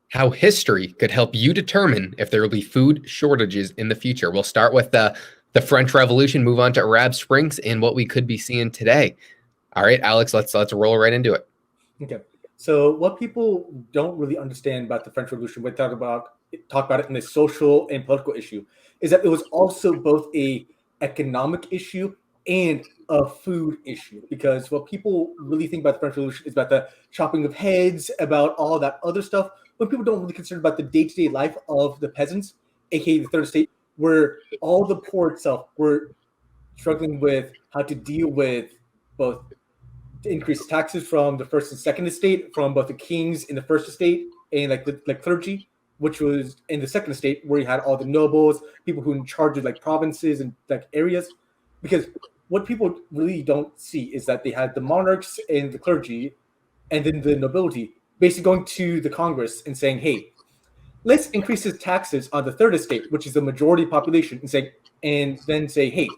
how history could help you determine if there will be food shortages in the future. We'll start with the French Revolution, move on to Arab Springs, and what we could be seeing today. All right, Alex, let's roll right into it. Okay. So what people don't really understand about the French Revolution, when they talk about it in a social and political issue, is that it was also both a economic issue and a food issue. Because what people really think about the French Revolution is about the chopping of heads, about all that other stuff. When people don't really consider about the day-to-day life of the peasants, aka the third estate, where all the poor itself were struggling with how to deal with both increased taxes from the first and second estate, from both the kings in the first estate and like clergy, which was in the second estate where you had all the nobles, people who in charge of like provinces and like areas. Because what people really don't see is that they had the monarchs and the clergy, and then the nobility basically going to the Congress and saying, "Hey, let's increase the taxes on the third estate, which is the majority population," and then say, "Hey,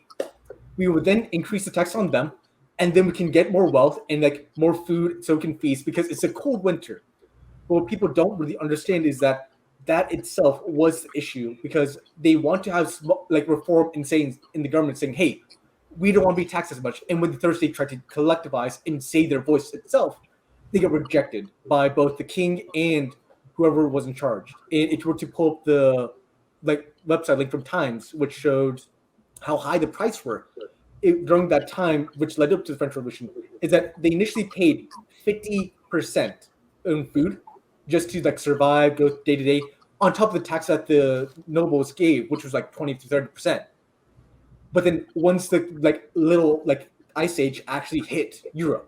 we would then increase the tax on them, and then we can get more wealth and like more food so we can feast because it's a cold winter." But what people don't really understand is that that itself was the issue, because they want to have like reform and saying in the government saying, "Hey, we don't want to be taxed as much." And when the third state tried to collectivize and say their voice itself, they got rejected by both the king and whoever was in charge. And if you were to pull up the like website link from Times, which showed how high the price were during that time, which led up to the French Revolution, is that they initially paid 50% in food just to like survive, go day to day, on top of the tax that the nobles gave, which was like 20 to 30%. But then once the like little like ice age actually hit Europe,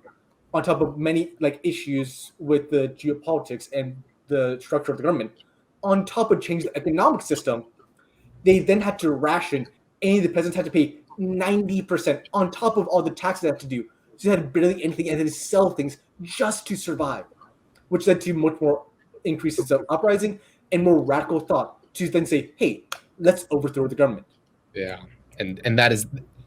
on top of many like issues with the geopolitics and the structure of the government, on top of changing the economic system, they then had to ration, and the peasants had to pay 90% on top of all the taxes they had to do. So they had barely anything, and then sell things just to survive, which led to much more increases of uprising and more radical thought to then say, "Hey, let's overthrow the government." Yeah, and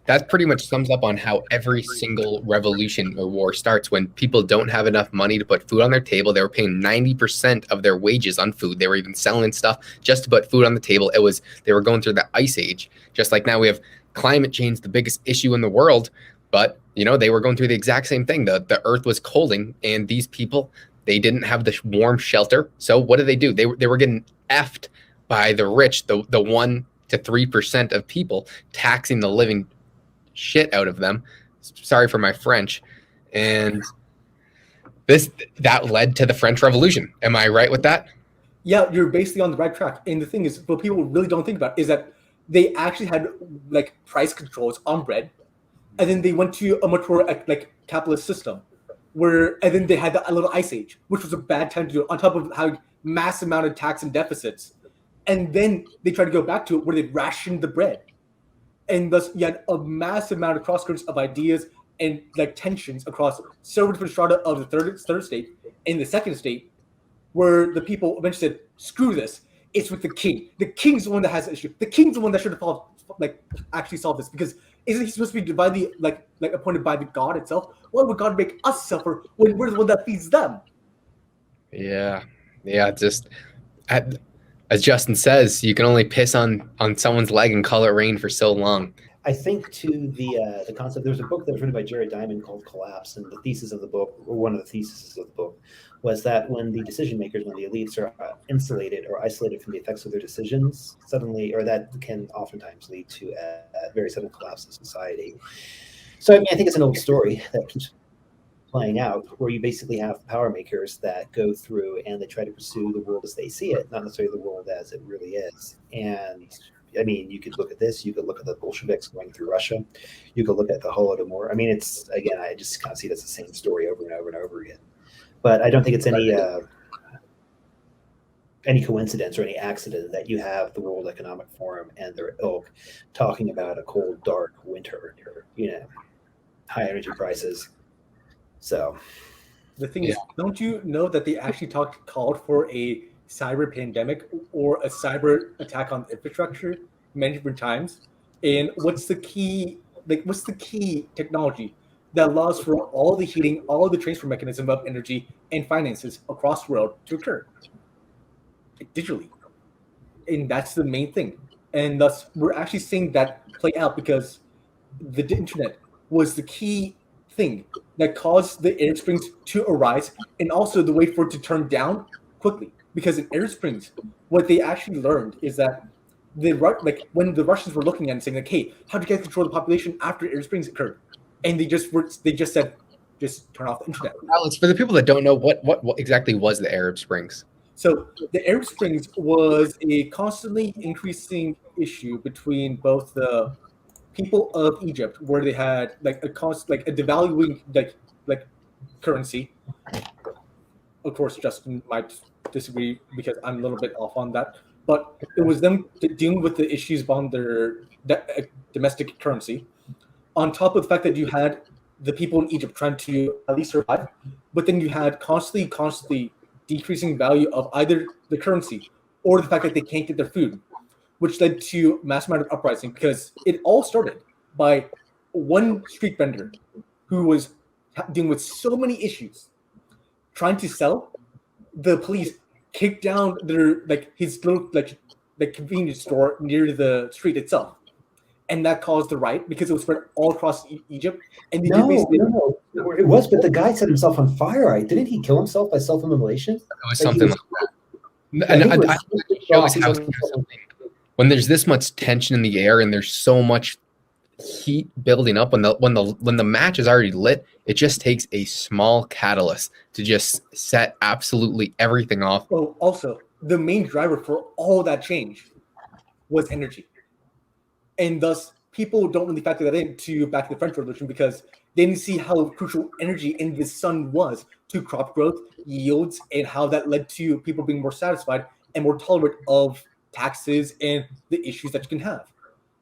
that pretty much sums up on how every single revolution or war starts. When people don't have enough money to put food on their table, they were paying 90% of their wages on food. They were even selling stuff just to put food on the table. They were going through the ice age, just like now we have climate change, the biggest issue in the world. But they were going through the exact same thing. The earth was colding, and these people, they didn't have the warm shelter. So what did they do? They were getting effed by the rich, the 1 to 3% of people, taxing the living shit out of them. Sorry for my French. And that led to the French Revolution. Am I right with that? Yeah, you're basically on the right track. And the thing is, what people really don't think about is that they actually had like price controls on bread, and then they went to a much more like capitalist system, and then they had a little ice age, which was a bad time to do it, on top of having mass amount of tax and deficits. And then they tried to go back to it where they rationed the bread. And thus you had a massive amount of cross currents of ideas and like tensions across several different strata of the third state and the second state, where the people eventually said, "Screw this. It's with the king. The king's the one that has the issue. The king's the one that should have actually solved this, because isn't he supposed to be divinely like appointed by the god itself? Why would God make us suffer when we're the one that feeds them?" Yeah. Just as Justin says, you can only piss on someone's leg and call it rain for so long. I think to the concept, there's a book that was written by Jared Diamond called Collapse, and the thesis of the book, or one of the theses of the book, was that when the decision makers, when the elites are insulated or isolated from the effects of their decisions, suddenly, or that can oftentimes lead to a very sudden collapse of society. So I think it's an old story that keeps playing out, where you basically have power makers that go through and they try to pursue the world as they see it, not necessarily the world as it really is. And you could look at this, you could look at the Bolsheviks going through Russia, you could look at the Holodomor. It's, again, I just kind of see it as the same story over and over and over again. But I don't think it's any coincidence or any accident that you have the World Economic Forum and their ilk talking about a cold, dark winter, high energy prices. So the thing is, don't you know that they actually called for a cyber pandemic or a cyber attack on infrastructure many different times? And what's the key technology that allows for all the heating, all the transfer mechanism of energy and finances across the world to occur? digitally, and that's the main thing. And thus, we're actually seeing that play out because the internet was the key thing that caused the Arab Springs to arise, and also the way for it to turn down quickly. Because in Arab Springs, what they actually learned is that like when the Russians were looking at it and saying like, "Hey, how do you guys control the population after Arab Springs occurred?" And they just said, "Just turn off the internet." Alex, for the people that don't know, what exactly was the Arab Springs? So the Arab Springs was a constantly increasing issue between both the people of Egypt, where they had like a devaluing like currency. Of course, Justin might disagree because I'm a little bit off on that, but it was them dealing with the issues on their domestic currency. On top of the fact that you had the people in Egypt trying to at least survive, but then you had constantly decreasing value of either the currency or the fact that they can't get their food, which led to mass amount of uprising because it all started by one street vendor who was dealing with so many issues trying to sell. The police kicked down his little convenience store near the street itself, and that caused the riot because it was spread all across Egypt. And they No, it was, but the guy set himself on fire. Right? Didn't he kill himself by self-immolation? It was something like that. And I think it shows how when there's this much tension in the air and there's so much heat building up, when the match is already lit, it just takes a small catalyst to just set absolutely everything off. Oh, also, the main driver for all that change was energy. And thus, people don't really factor that into back to the French Revolution because they didn't see how crucial energy in the sun was to crop growth, yields, and how that led to people being more satisfied and more tolerant of taxes and the issues that you can have.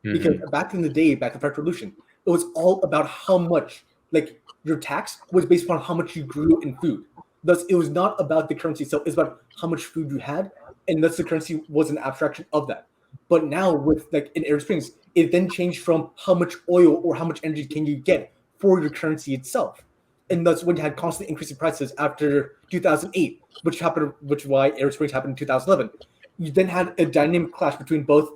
Because back in the day, back in the French Revolution, it was all about how much, like your tax was based upon how much you grew in food. Thus, it was not about the currency itself, it's about how much food you had, and thus the currency was an abstraction of that. But now with like in Arab Springs, it then changed from how much oil or how much energy can you get for your currency itself. And that's when you had constantly increasing prices after 2008, which is why Arab Springs happened in 2011. You then had a dynamic clash between both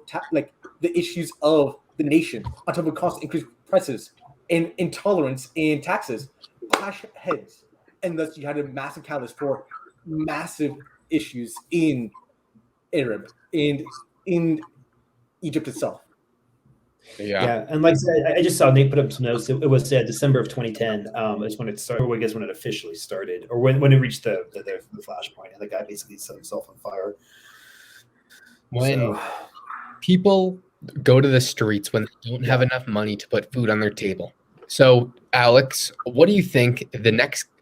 the issues of the nation on top of constant increased prices and intolerance and taxes clash heads. And thus you had a massive catalyst for massive issues in Arab and in Egypt itself. Yeah, and like I said, I just saw Nate put up some notes. It was December of 2010 is when it started, or I guess when it officially started, or when it reached the flashpoint, and the guy basically set himself on fire. When people go to the streets when they don't have enough money to put food on their table. So, Alex, what do you think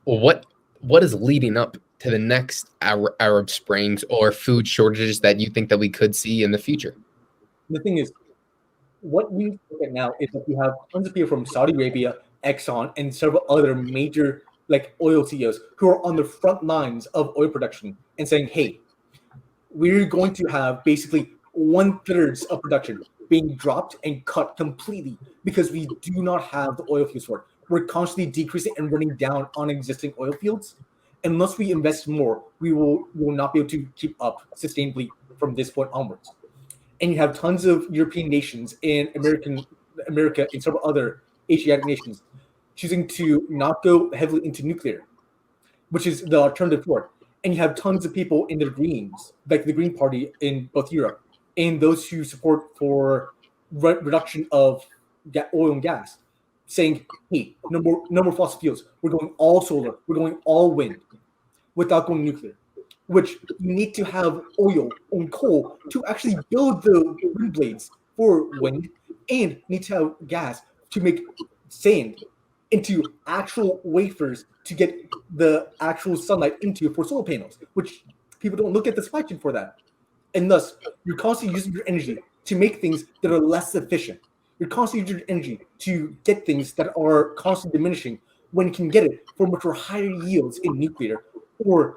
what is leading up to the next Arab Springs or food shortages that you think that we could see in the future? The thing is, what we look at now is that we have tons of people from Saudi Arabia, Exxon, and several other major oil CEOs who are on the front lines of oil production and saying, hey, we're going to have basically 1/3 of production being dropped and cut completely because we do not have the oil fields for it. We're constantly decreasing and running down on existing oil fields. Unless we invest more, we will not be able to keep up sustainably from this point onwards. And you have tons of European nations and America and several other Asiatic nations choosing to not go heavily into nuclear, which is the alternative for it. And you have tons of people in the Greens, like the Green Party in both Europe, and those who support for reduction of oil and gas, saying, hey, no more fossil fuels. We're going all solar. We're going all wind without going nuclear, which you need to have oil and coal to actually build the wind blades for wind, and need to have gas to make sand into actual wafers to get the actual sunlight into for solar panels, which people don't look at the supply chain for that. And thus, you're constantly using your energy to make things that are less efficient. You're constantly using your energy to get things that are constantly diminishing when you can get it for much more higher yields in nuclear or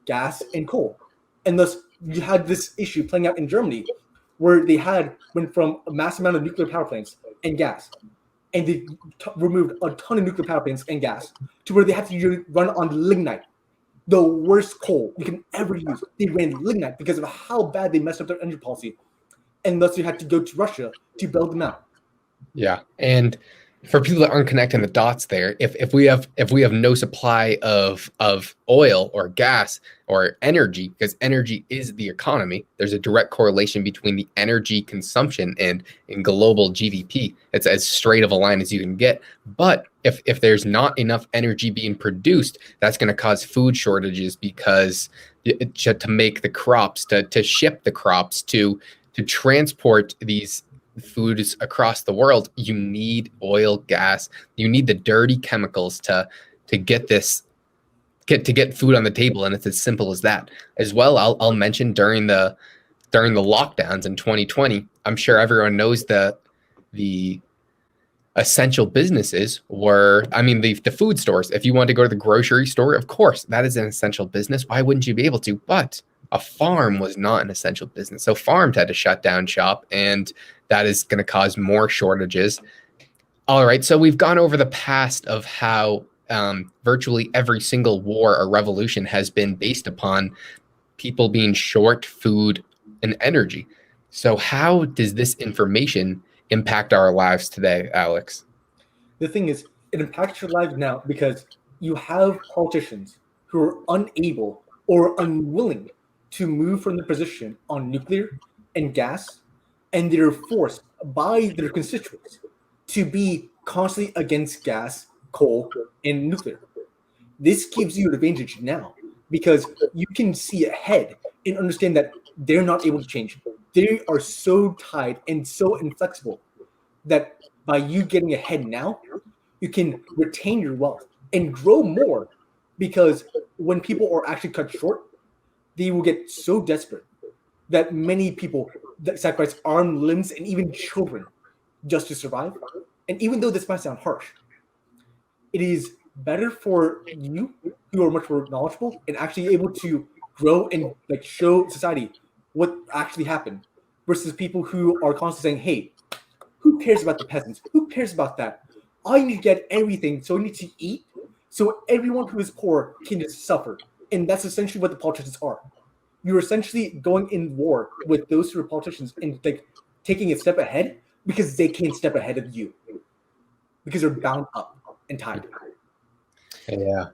gas and coal. And thus, you had this issue playing out in Germany where they went from a massive amount of nuclear power plants and gas, and they removed a ton of nuclear power plants and gas to where they had to run on lignite, the worst coal you can ever use. They ran lignite because of how bad they messed up their energy policy, and thus you had to go to Russia to bail them out. Yeah, and for people that aren't connecting the dots there, if we have no supply of oil or gas or energy, because energy is the economy, there's a direct correlation between the energy consumption and in global GDP. It's as straight of a line as you can get. But if there's not enough energy being produced, that's going to cause food shortages because to make the crops, to ship the crops, to transport these foods across the world, you need oil, gas, you need the dirty chemicals to get food on the table, and it's as simple as that. As well, I'll mention during the lockdowns in 2020, I'm sure everyone knows the essential businesses were, the food stores. If you want to go to the grocery store, of course, that is an essential business. Why wouldn't you be able to? But a farm was not an essential business. So farms had to shut down shop, and that is going to cause more shortages. All right, so we've gone over the past of how virtually every single war or revolution has been based upon people being short food and energy. So how does this information impact our lives today, Alex? The thing is, it impacts your life now because you have politicians who are unable or unwilling to move from their position on nuclear and gas, and they're forced by their constituents to be constantly against gas, coal, and nuclear. This gives you an advantage now because you can see ahead and understand that they're not able to change. They are so tied and so inflexible that by you getting ahead now, you can retain your wealth and grow more, because when people are actually cut short, they will get so desperate that many people that sacrifice arms, limbs, and even children just to survive. And even though this might sound harsh, it is better for you who are much more knowledgeable and actually able to grow and show society what actually happened, versus people who are constantly saying, hey, who cares about the peasants? Who cares about that? I need to get everything, so I need to eat, so everyone who is poor can just suffer. And that's essentially what the politicians are. You're essentially going in war with those who are politicians and taking a step ahead because they can't step ahead of you, because they're bound up and tied. Yeah.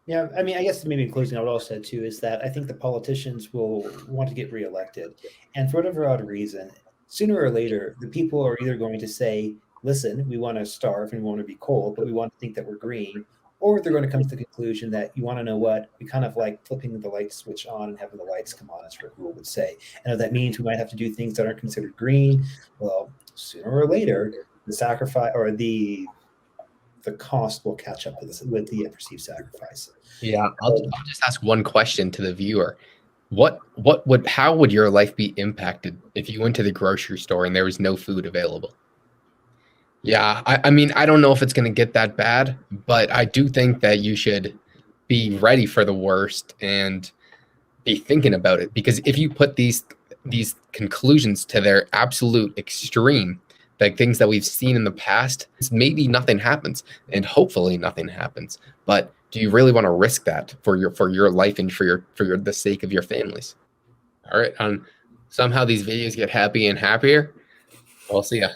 Yeah, I guess maybe in closing, I would also say too is that I think the politicians will want to get reelected, and for whatever odd reason, sooner or later, the people are either going to say, "Listen, we want to starve and we want to be cold, but we want to think that we're green," or they're going to come to the conclusion that, you want to know what, we kind of like flipping the light switch on and having the lights come on, as Rick Rule would say. And if that means we might have to do things that aren't considered green, well, sooner or later, the sacrifice or the cost will catch up with the perceived sacrifice. Yeah, I'll just ask one question to the viewer. How would your life be impacted if you went to the grocery store and there was no food available? Yeah, I don't know if it's going to get that bad, but I do think that you should be ready for the worst and be thinking about it, because if you put these conclusions to their absolute extreme, like things that we've seen in the past, maybe nothing happens, and hopefully nothing happens. But do you really want to risk that for your life and for the sake of your families? All right, somehow these videos get happy and happier. We'll see ya.